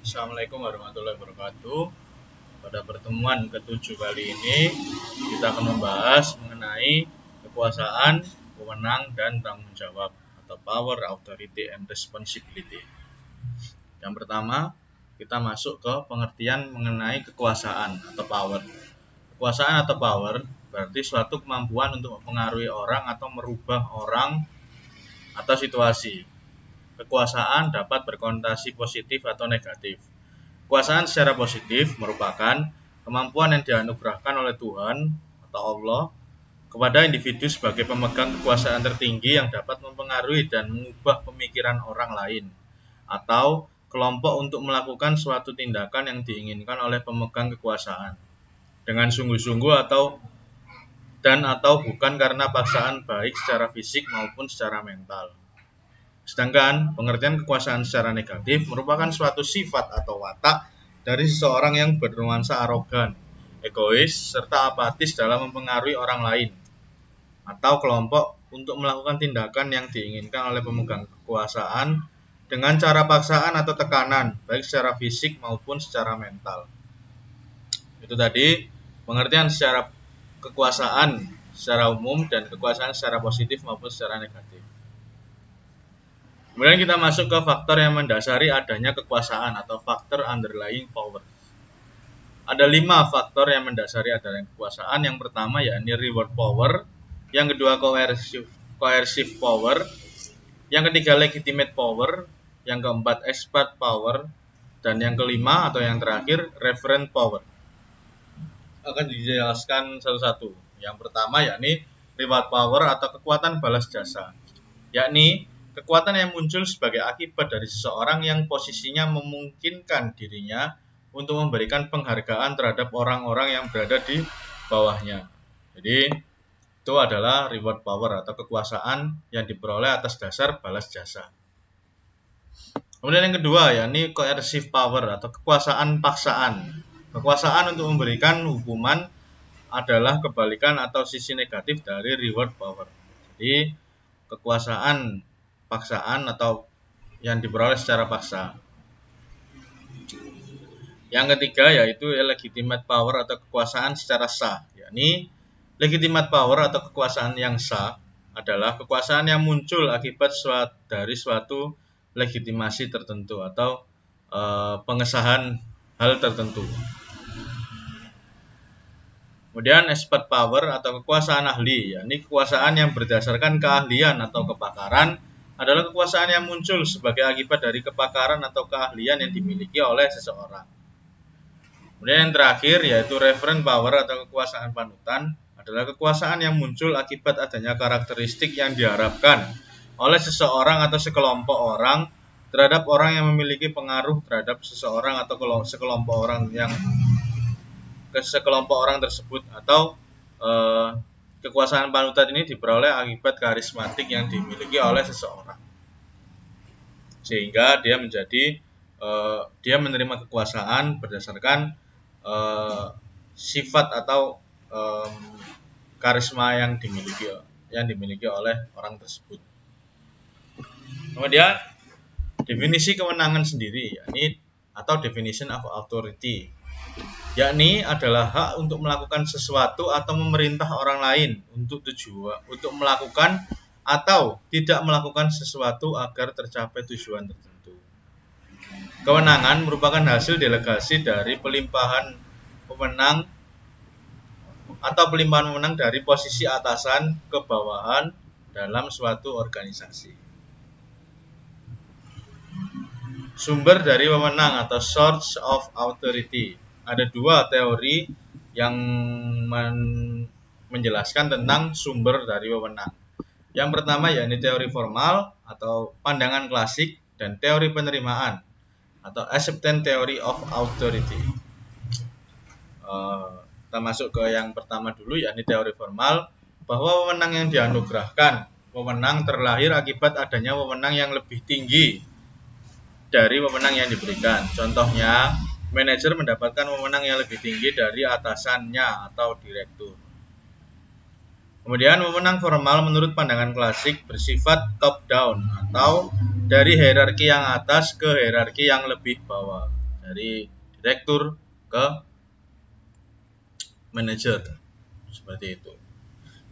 Assalamualaikum warahmatullahi wabarakatuh. Pada pertemuan ke-7 kali ini kita akan membahas mengenai kekuasaan, wewenang, dan tanggung jawab atau power, authority, and responsibility. Yang pertama, kita masuk ke pengertian mengenai kekuasaan atau power. Kekuasaan atau power berarti suatu kemampuan untuk mempengaruhi orang atau merubah orang atau situasi. Kekuasaan dapat berkonotasi positif atau negatif. Kekuasaan secara positif merupakan kemampuan yang dianugerahkan oleh Tuhan atau Allah kepada individu sebagai pemegang kekuasaan tertinggi yang dapat mempengaruhi dan mengubah pemikiran orang lain atau kelompok untuk melakukan suatu tindakan yang diinginkan oleh pemegang kekuasaan dengan sungguh-sungguh atau bukan karena paksaan baik secara fisik maupun secara mental. Sedangkan pengertian kekuasaan secara negatif merupakan suatu sifat atau watak dari seseorang yang bernuansa arogan, egois, serta apatis dalam mempengaruhi orang lain atau kelompok untuk melakukan tindakan yang diinginkan oleh pemegang kekuasaan dengan cara paksaan atau tekanan, baik secara fisik maupun secara mental. Itu tadi pengertian secara kekuasaan secara umum dan kekuasaan secara positif maupun secara negatif. Kemudian kita masuk ke faktor yang mendasari adanya kekuasaan atau faktor underlying power. Ada 5 faktor yang mendasari adanya kekuasaan. Yang pertama yakni reward power, yang kedua coercive power, yang ketiga legitimate power, yang keempat expert power, dan yang kelima atau yang terakhir referent power. Akan dijelaskan satu-satu. Yang pertama yakni reward power atau kekuatan balas jasa, yakni kekuatan yang muncul sebagai akibat dari seseorang yang posisinya memungkinkan dirinya untuk memberikan penghargaan terhadap orang-orang yang berada di bawahnya. Jadi itu adalah reward power atau kekuasaan yang diperoleh atas dasar balas jasa. Kemudian yang kedua yakni coercive power atau kekuasaan paksaan. Kekuasaan untuk memberikan hukuman adalah kebalikan atau sisi negatif dari reward power. Jadi kekuasaan paksaan atau yang diperoleh secara paksa. Yang ketiga yaitu legitimate power atau kekuasaan secara sah, yakni legitimate power atau kekuasaan yang sah adalah kekuasaan yang muncul akibat dari suatu legitimasi tertentu atau pengesahan hal tertentu. Kemudian expert power atau kekuasaan ahli, yakni kekuasaan yang berdasarkan keahlian atau kepakaran adalah kekuasaan yang muncul sebagai akibat dari kepakaran atau keahlian yang dimiliki oleh seseorang. Kemudian yang terakhir yaitu referent power atau kekuasaan panutan adalah kekuasaan yang muncul akibat adanya karakteristik yang diharapkan oleh seseorang atau sekelompok orang terhadap orang yang memiliki pengaruh terhadap seseorang atau sekelompok orang tersebut, atau kekuasaan panutan ini diperoleh akibat karismatik yang dimiliki oleh seseorang sehingga dia menerima kekuasaan berdasarkan sifat atau karisma yang dimiliki oleh orang tersebut. Kemudian definisi kewenangan sendiri yakni atau definition of authority, yakni adalah hak untuk melakukan sesuatu atau memerintah orang lain untuk melakukan atau tidak melakukan sesuatu agar tercapai tujuan tertentu. Kewenangan merupakan hasil delegasi dari pelimpahan wewenang dari posisi atasan ke bawahan dalam suatu organisasi. Sumber dari wewenang atau source of authority. Ada 2 teori yang menjelaskan tentang sumber dari wewenang. Yang pertama yakni teori formal atau pandangan klasik dan teori penerimaan atau acceptance theory of authority. Kita masuk ke yang pertama dulu yakni teori formal, bahwa wewenang yang dianugerahkan, wewenang terlahir akibat adanya wewenang yang lebih tinggi dari wewenang yang diberikan. Contohnya, manajer mendapatkan wewenang yang lebih tinggi dari atasannya atau direktur. Kemudian wewenang formal menurut pandangan klasik bersifat top down atau dari hierarki yang atas ke hierarki yang lebih bawah. dari direktur ke manajer, seperti itu.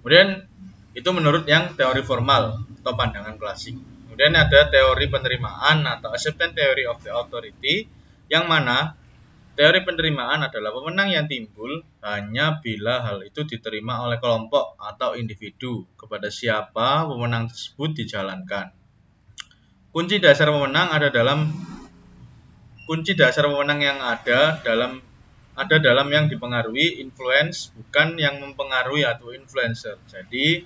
Kemudian itu menurut yang teori formal atau pandangan klasik. Kemudian ada teori penerimaan atau acceptance theory of the authority, yang mana teori penerimaan adalah pemenang yang timbul hanya bila hal itu diterima oleh kelompok atau individu kepada siapa pemenang tersebut dijalankan. Kunci dasar pemenang yang ada dalam yang dipengaruhi influence, bukan yang mempengaruhi atau influencer. Jadi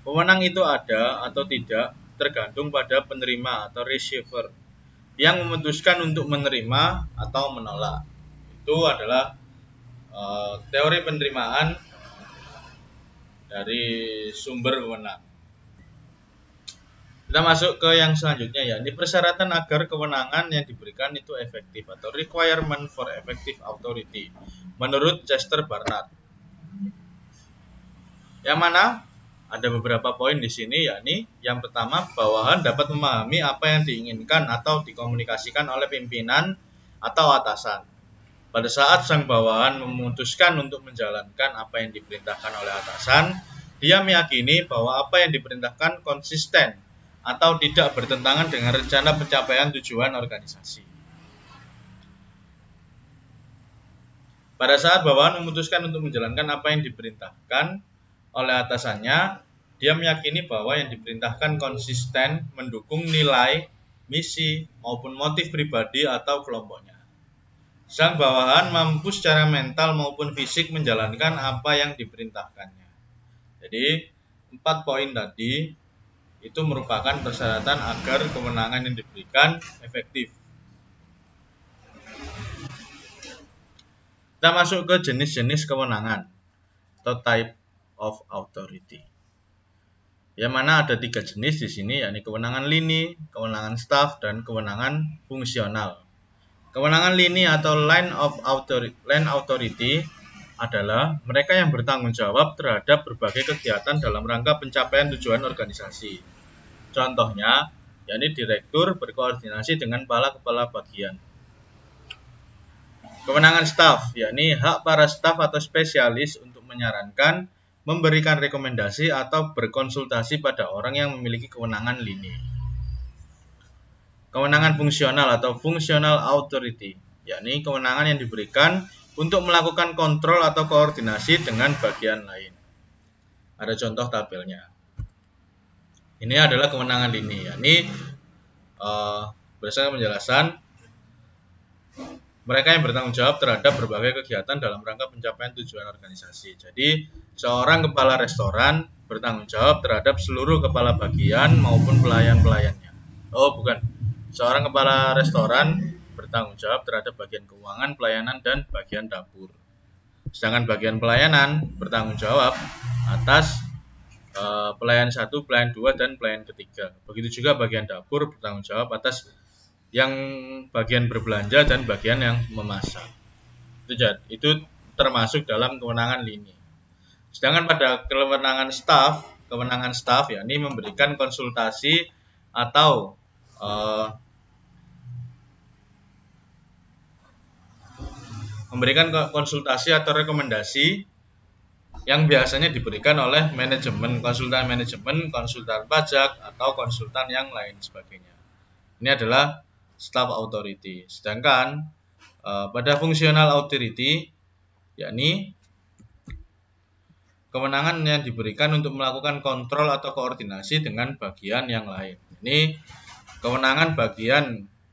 pemenang itu ada atau tidak tergantung pada penerima atau receiver yang memutuskan untuk menerima atau menolak. Itu adalah teori penerimaan dari sumber pemenang. Kita masuk ke yang selanjutnya, yakni persyaratan agar kewenangan yang diberikan itu efektif atau requirement for effective authority menurut Chester Barnard. Yang mana ada beberapa poin di sini, yakni yang pertama, bawahan dapat memahami apa yang diinginkan atau dikomunikasikan oleh pimpinan atau atasan. Pada saat sang bawahan memutuskan untuk menjalankan apa yang diperintahkan oleh atasan, dia meyakini bahwa apa yang diperintahkan konsisten atau tidak bertentangan dengan rencana pencapaian tujuan organisasi. Pada saat bawahan memutuskan untuk menjalankan apa yang diperintahkan oleh atasannya, dia meyakini bahwa yang diperintahkan konsisten mendukung nilai, misi, maupun motif pribadi atau kelompoknya. Sang bawahan mampu secara mental maupun fisik menjalankan apa yang diperintahkannya. Jadi 4 poin tadi itu merupakan persyaratan agar kewenangan yang diberikan efektif. Kita masuk ke jenis-jenis kewenangan atau type of authority. Yang mana ada 3 jenis di sini, yakni kewenangan lini, kewenangan staf, dan kewenangan fungsional. Kewenangan lini atau line authority adalah mereka yang bertanggung jawab terhadap berbagai kegiatan dalam rangka pencapaian tujuan organisasi. Contohnya, yakni direktur berkoordinasi dengan kepala bagian. Kewenangan staf, yakni hak para staf atau spesialis untuk menyarankan, memberikan rekomendasi atau berkonsultasi pada orang yang memiliki kewenangan lini. Kewenangan fungsional atau functional authority, yakni kewenangan yang diberikan untuk melakukan kontrol atau koordinasi dengan bagian lain. Ada contoh tabelnya. Ini adalah kewenangan lini, yakni berdasarkan penjelasan, mereka yang bertanggung jawab terhadap berbagai kegiatan dalam rangka pencapaian tujuan organisasi. Jadi, seorang kepala restoran bertanggung jawab terhadap seluruh kepala bagian maupun pelayan-pelayannya. Seorang kepala restoran bertanggung jawab terhadap bagian keuangan, pelayanan, dan bagian dapur. Sedangkan bagian pelayanan bertanggung jawab atas pelayan 1, pelayan 2, dan pelayan ketiga. Begitu juga bagian dapur bertanggung jawab atas yang bagian berbelanja dan bagian yang memasak. Itu termasuk dalam kewenangan lini. Sedangkan pada kewenangan staf yakni memberikan konsultasi atau memberikan konsultasi atau rekomendasi yang biasanya diberikan oleh konsultan manajemen, konsultan pajak, atau konsultan yang lain sebagainya. Ini adalah staff authority. Sedangkan pada functional authority, yakni kewenangan yang diberikan untuk melakukan kontrol atau koordinasi dengan bagian yang lain. Ini kewenangan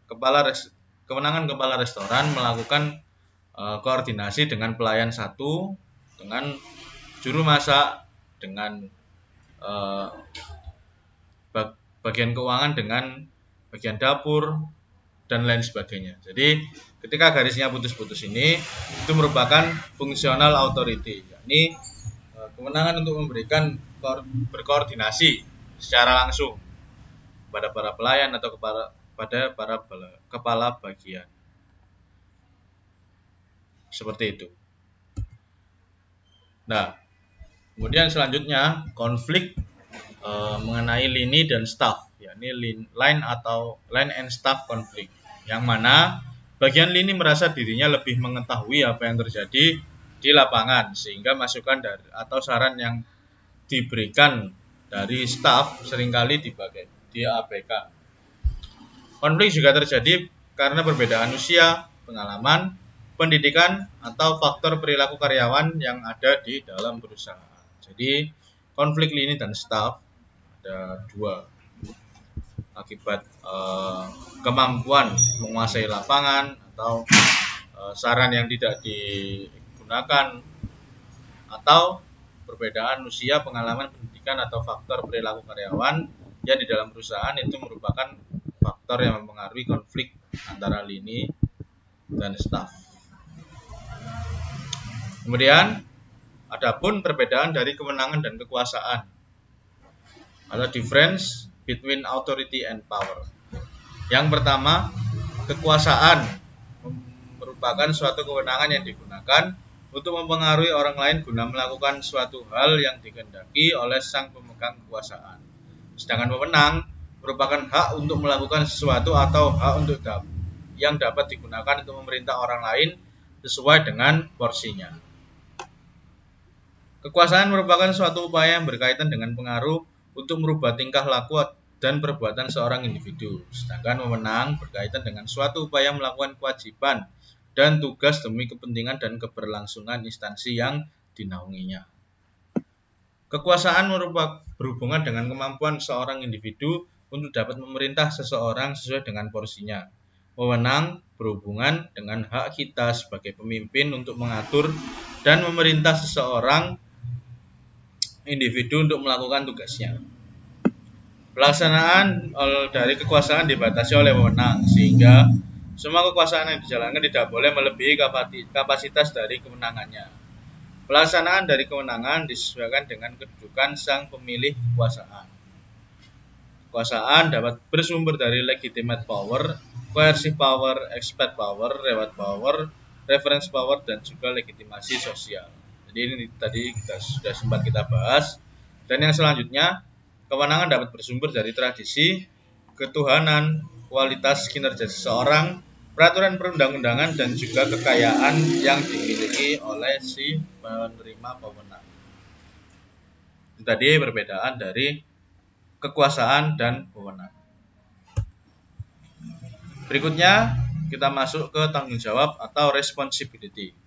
kepala restoran melakukan koordinasi dengan pelayan 1, dengan juru masak, dengan bagian keuangan, dengan bagian dapur, dan lain sebagainya. Jadi ketika garisnya putus-putus ini, itu merupakan functional authority, yakni kewenangan untuk memberikan berkoordinasi secara langsung pada para pelayan atau pada para kepala bagian. Seperti itu. Nah, kemudian selanjutnya konflik mengenai lini dan staff, yakni line and staff konflik, yang mana Bagian lini merasa dirinya lebih mengetahui apa yang terjadi di lapangan, sehingga masukan dari atau saran yang diberikan dari staf seringkali diabaikan. Konflik juga terjadi karena perbedaan usia, pengalaman, pendidikan, atau faktor perilaku karyawan yang ada di dalam perusahaan. Jadi, konflik lini dan staf ada dua, akibat kemampuan menguasai lapangan atau saran yang tidak digunakan, atau perbedaan usia, pengalaman, pendidikan, atau faktor perilaku karyawan yang di dalam perusahaan itu merupakan faktor yang mempengaruhi konflik antara lini dan staf. Kemudian, adapun perbedaan dari kewenangan dan kekuasaan atau difference between authority and power. Yang pertama, kekuasaan merupakan suatu kewenangan yang digunakan untuk mempengaruhi orang lain guna melakukan suatu hal yang dikehendaki oleh sang pemegang kekuasaan. Sedangkan wewenang merupakan hak untuk melakukan sesuatu atau hak untuk yang dapat digunakan untuk memerintah orang lain sesuai dengan porsinya. Kekuasaan merupakan suatu upaya yang berkaitan dengan pengaruh untuk merubah tingkah laku dan perbuatan seorang individu. Sedangkan wewenang berkaitan dengan suatu upaya melakukan kewajiban dan tugas demi kepentingan dan keberlangsungan instansi yang dinaunginya. Kekuasaan berhubungan dengan kemampuan seorang individu untuk dapat memerintah seseorang sesuai dengan porsinya. Wewenang berhubungan dengan hak kita sebagai pemimpin untuk mengatur dan memerintah seseorang individu untuk melakukan tugasnya. Pelaksanaan dari kekuasaan dibatasi oleh wewenang, sehingga semua kekuasaan yang dijalankan tidak boleh melebihi kapasitas dari kewenangannya. Pelaksanaan dari kewenangan disesuaikan dengan kedudukan sang pemilih kekuasaan. Kekuasaan dapat bersumber dari legitimate power, coercive power, expert power, reward power, reference power, dan juga legitimasi sosial. Jadi ini tadi sudah sempat kita bahas. Dan yang selanjutnya, kewenangan dapat bersumber dari tradisi, ketuhanan, kualitas kinerja seseorang, peraturan perundang-undangan, dan juga kekayaan yang dimiliki oleh si penerima wewenang. Itu tadi perbedaan dari kekuasaan dan wewenang. Berikutnya kita masuk ke tanggung jawab atau responsibility.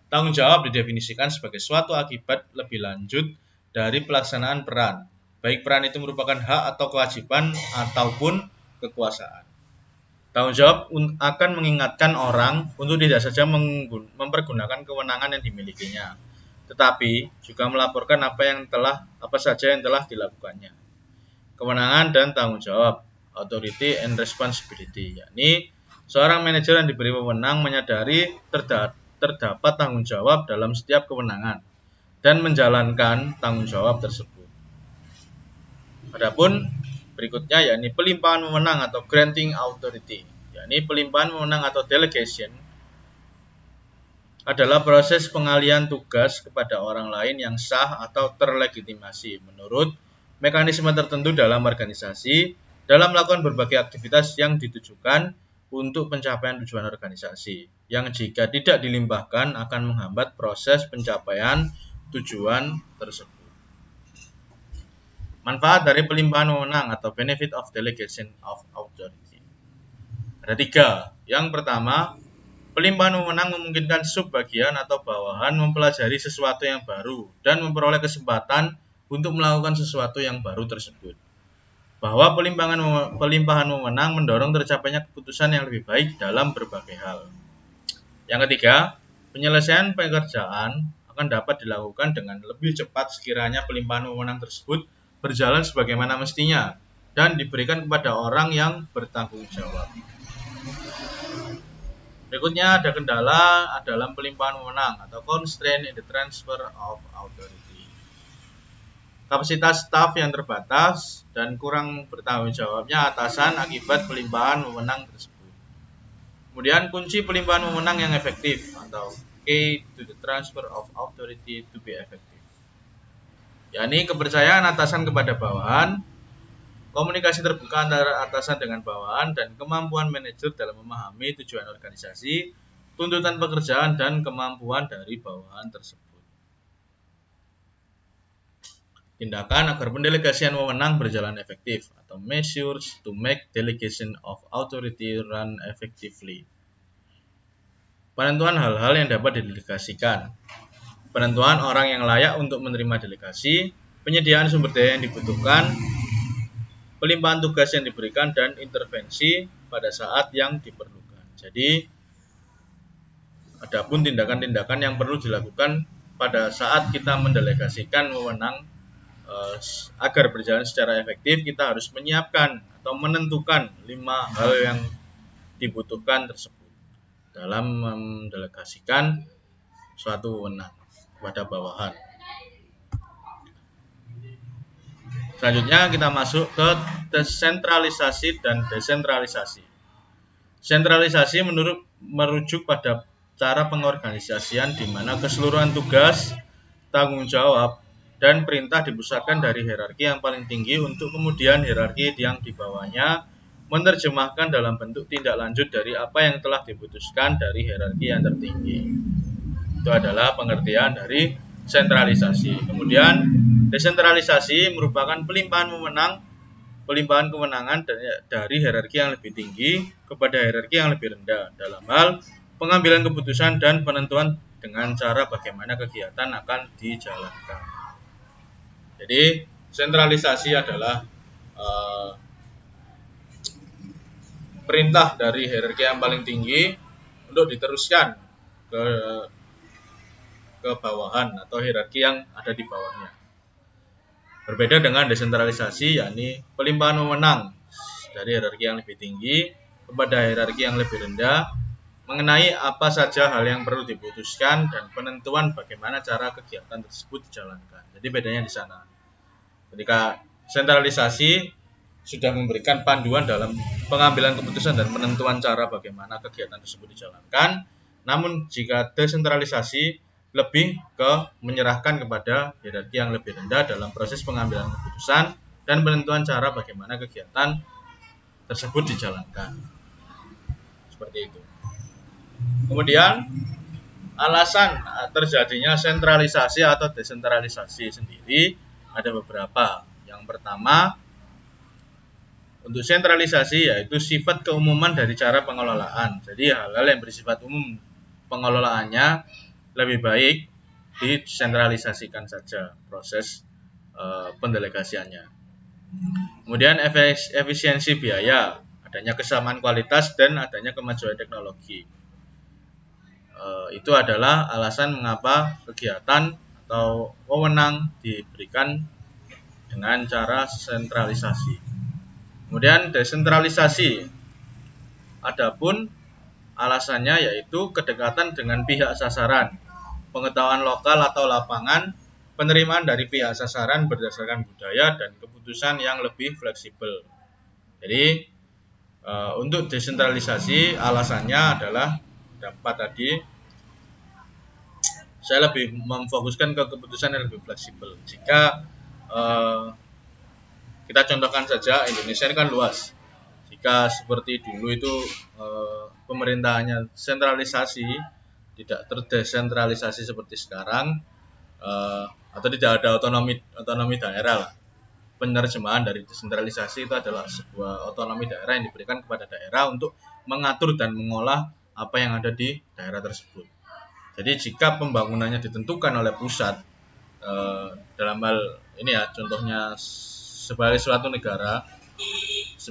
Tanggung jawab didefinisikan sebagai suatu akibat lebih lanjut dari pelaksanaan peran. Baik peran itu merupakan hak atau kewajiban ataupun kekuasaan. Tanggung jawab akan mengingatkan orang untuk tidak saja mempergunakan kewenangan yang dimilikinya, tetapi juga melaporkan apa saja yang telah dilakukannya. Kewenangan dan tanggung jawab, authority and responsibility, yakni seorang manajer yang diberi wewenang menyadari terdapat tanggung jawab dalam setiap kewenangan dan menjalankan tanggung jawab tersebut. Adapun berikutnya yakni pelimpahan wewenang atau granting authority, yakni pelimpahan wewenang atau delegation adalah proses pengalihan tugas kepada orang lain yang sah atau terlegitimasi menurut mekanisme tertentu dalam organisasi dalam melakukan berbagai aktivitas yang ditujukan untuk pencapaian tujuan organisasi, yang jika tidak dilimpahkan akan menghambat proses pencapaian tujuan tersebut. Manfaat dari pelimpahan wewenang atau benefit of delegation of authority. Ada 3. Yang pertama, pelimpahan wewenang memungkinkan subbagian atau bawahan mempelajari sesuatu yang baru dan memperoleh kesempatan untuk melakukan sesuatu yang baru tersebut. Bahwa pelimpahan wewenang mendorong tercapainya keputusan yang lebih baik dalam berbagai hal. Yang ketiga, penyelesaian pekerjaan akan dapat dilakukan dengan lebih cepat sekiranya pelimpahan wewenang tersebut berjalan sebagaimana mestinya dan diberikan kepada orang yang bertanggung jawab. Berikutnya ada kendala dalam pelimpahan wewenang atau constraint in the transfer of authority. Kapasitas staf yang terbatas dan kurang bertanggung jawabnya atasan akibat pelimpahan wewenang tersebut. Kemudian kunci pelimpahan wewenang yang efektif atau key to the transfer of authority to be effective, yakni kepercayaan atasan kepada bawahan, komunikasi terbuka antara atasan dengan bawahan, dan kemampuan manajer dalam memahami tujuan organisasi, tuntutan pekerjaan, dan kemampuan dari bawahan tersebut. Tindakan agar pendelegasian wewenang berjalan efektif, atau measures to make delegation of authority run effectively. Penentuan hal-hal yang dapat didelegasikan. Penentuan orang yang layak untuk menerima delegasi, penyediaan sumber daya yang dibutuhkan, pelimpahan tugas yang diberikan, dan intervensi pada saat yang diperlukan. Jadi, adapun tindakan-tindakan yang perlu dilakukan pada saat kita mendelegasikan wewenang agar berjalan secara efektif, kita harus menyiapkan atau menentukan 5 hal yang dibutuhkan tersebut dalam mendelegasikan suatu wewenang kepada bawahan. Selanjutnya kita masuk ke sentralisasi dan desentralisasi. Sentralisasi merujuk pada cara pengorganisasian di mana keseluruhan tugas, tanggung jawab, dan perintah dipusatkan dari hierarki yang paling tinggi untuk kemudian hierarki yang di bawahnya menerjemahkan dalam bentuk tindak lanjut dari apa yang telah diputuskan dari hierarki yang tertinggi. Itu adalah pengertian dari sentralisasi. Kemudian desentralisasi merupakan pelimpahan kewenangan dari hierarki yang lebih tinggi kepada hierarki yang lebih rendah dalam hal pengambilan keputusan dan penentuan dengan cara bagaimana kegiatan akan dijalankan. Jadi sentralisasi adalah perintah dari hierarki yang paling tinggi untuk diteruskan ke bawahan atau hierarki yang ada di bawahnya. Berbeda dengan desentralisasi, yakni pelimpahan wewenang dari hierarki yang lebih tinggi kepada hierarki yang lebih rendah mengenai apa saja hal yang perlu diputuskan dan penentuan bagaimana cara kegiatan tersebut dijalankan. Jadi bedanya di sana. Ketika sentralisasi sudah memberikan panduan dalam pengambilan keputusan dan penentuan cara bagaimana kegiatan tersebut dijalankan, namun jika desentralisasi lebih ke menyerahkan kepada hierarki yang lebih rendah dalam proses pengambilan keputusan dan penentuan cara bagaimana kegiatan tersebut dijalankan. Seperti itu. Kemudian alasan terjadinya sentralisasi atau desentralisasi sendiri ada beberapa. Yang pertama, untuk sentralisasi yaitu sifat keumuman dari cara pengelolaan. Jadi hal-hal yang bersifat umum pengelolaannya lebih baik disentralisasikan saja proses pendelegasiannya. Kemudian efisiensi biaya, adanya kesamaan kualitas dan adanya kemajuan teknologi. Itu adalah alasan mengapa kegiatan atau wewenang diberikan dengan cara sentralisasi. Kemudian desentralisasi, adapun alasannya yaitu kedekatan dengan pihak sasaran, pengetahuan lokal atau lapangan, penerimaan dari pihak sasaran berdasarkan budaya dan keputusan yang lebih fleksibel. Jadi untuk desentralisasi alasannya adalah dapat tadi saya lebih memfokuskan ke keputusan yang lebih fleksibel. Jika kita contohkan saja, Indonesia ini kan luas. Jika seperti dulu itu pemerintahannya sentralisasi, tidak terdesentralisasi seperti sekarang, atau tidak ada otonomi daerah lah. Penerjemahan dari desentralisasi itu adalah sebuah otonomi daerah yang diberikan kepada daerah untuk mengatur dan mengolah apa yang ada di daerah tersebut. Jadi jika pembangunannya ditentukan oleh pusat, dalam hal ini ya contohnya sebagai suatu negara,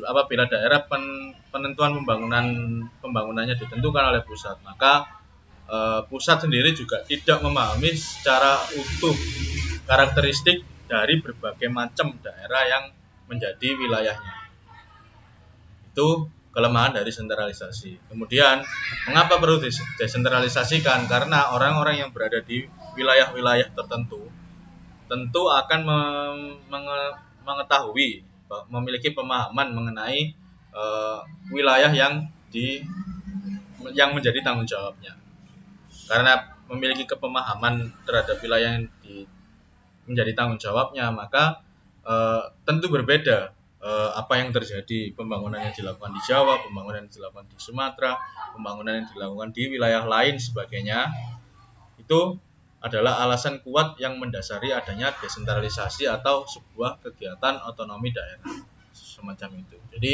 apabila daerah penentuan pembangunannya ditentukan oleh pusat, maka pusat sendiri juga tidak memahami secara utuh karakteristik dari berbagai macam daerah yang menjadi wilayahnya. Itu kelemahan dari sentralisasi. Kemudian, mengapa perlu desentralisasikan? Karena orang-orang yang berada di wilayah-wilayah tertentu tentu akan mengetahui, memiliki pemahaman mengenai wilayah yang menjadi tanggung jawabnya. Karena memiliki kepemahaman terhadap wilayah yang menjadi tanggung jawabnya, maka tentu berbeda apa yang terjadi, pembangunan yang dilakukan di Jawa, pembangunan yang dilakukan di Sumatera, pembangunan yang dilakukan di wilayah lain sebagainya, itu adalah alasan kuat yang mendasari adanya desentralisasi atau sebuah kegiatan otonomi daerah semacam itu. Jadi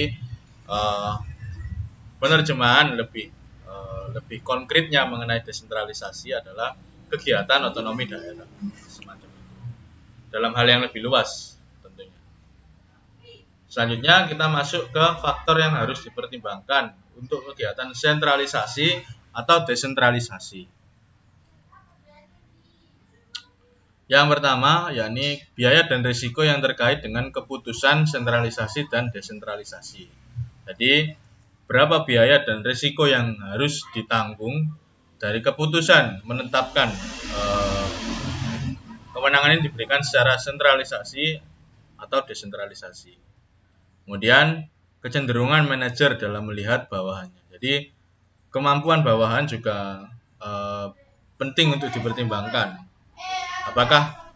penerjemahan lebih konkretnya mengenai desentralisasi adalah kegiatan otonomi daerah semacam itu. Dalam hal yang lebih luas tentunya. Selanjutnya kita masuk ke faktor yang harus dipertimbangkan untuk kegiatan sentralisasi atau desentralisasi. Yang pertama yakni biaya dan risiko yang terkait dengan keputusan sentralisasi dan desentralisasi. Jadi berapa biaya dan risiko yang harus ditanggung dari keputusan menetapkan kewenangan ini diberikan secara sentralisasi atau desentralisasi. Kemudian kecenderungan manajer dalam melihat bawahannya. Jadi kemampuan bawahan juga penting untuk dipertimbangkan. Apakah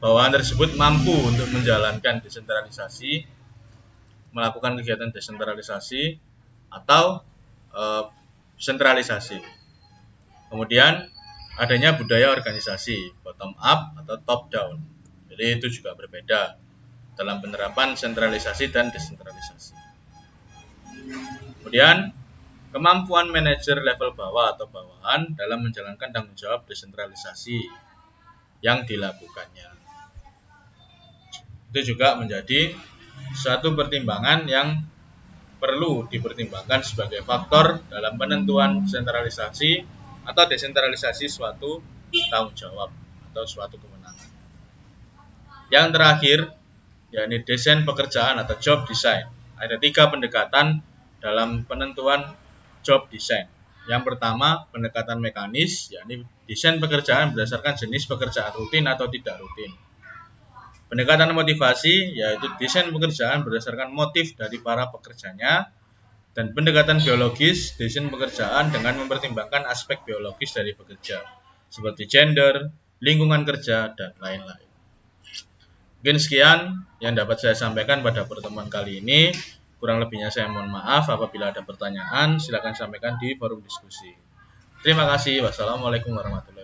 bawahan tersebut mampu untuk menjalankan desentralisasi, melakukan kegiatan desentralisasi atau sentralisasi. Kemudian adanya budaya organisasi bottom up atau top down. Jadi itu juga berbeda dalam penerapan sentralisasi dan desentralisasi. Kemudian kemampuan manajer level bawah atau bawahan dalam menjalankan tanggung jawab desentralisasi yang dilakukannya. Itu juga menjadi suatu pertimbangan yang perlu dipertimbangkan sebagai faktor dalam penentuan sentralisasi atau desentralisasi suatu tanggung jawab atau suatu kewenangan. Yang terakhir, yakni desain pekerjaan atau job design. Ada 3 pendekatan dalam penentuan job design. Yang pertama, pendekatan mekanis, yakni desain pekerjaan berdasarkan jenis pekerjaan rutin atau tidak rutin. Pendekatan motivasi, yaitu desain pekerjaan berdasarkan motif dari para pekerjanya. Dan pendekatan biologis, desain pekerjaan dengan mempertimbangkan aspek biologis dari pekerja, seperti gender, lingkungan kerja, dan lain-lain. Mungkin sekian yang dapat saya sampaikan pada pertemuan kali ini. Kurang lebihnya saya mohon maaf. Apabila ada pertanyaan, silakan sampaikan di forum diskusi. Terima kasih. Wassalamualaikum warahmatullahi wabarakatuh.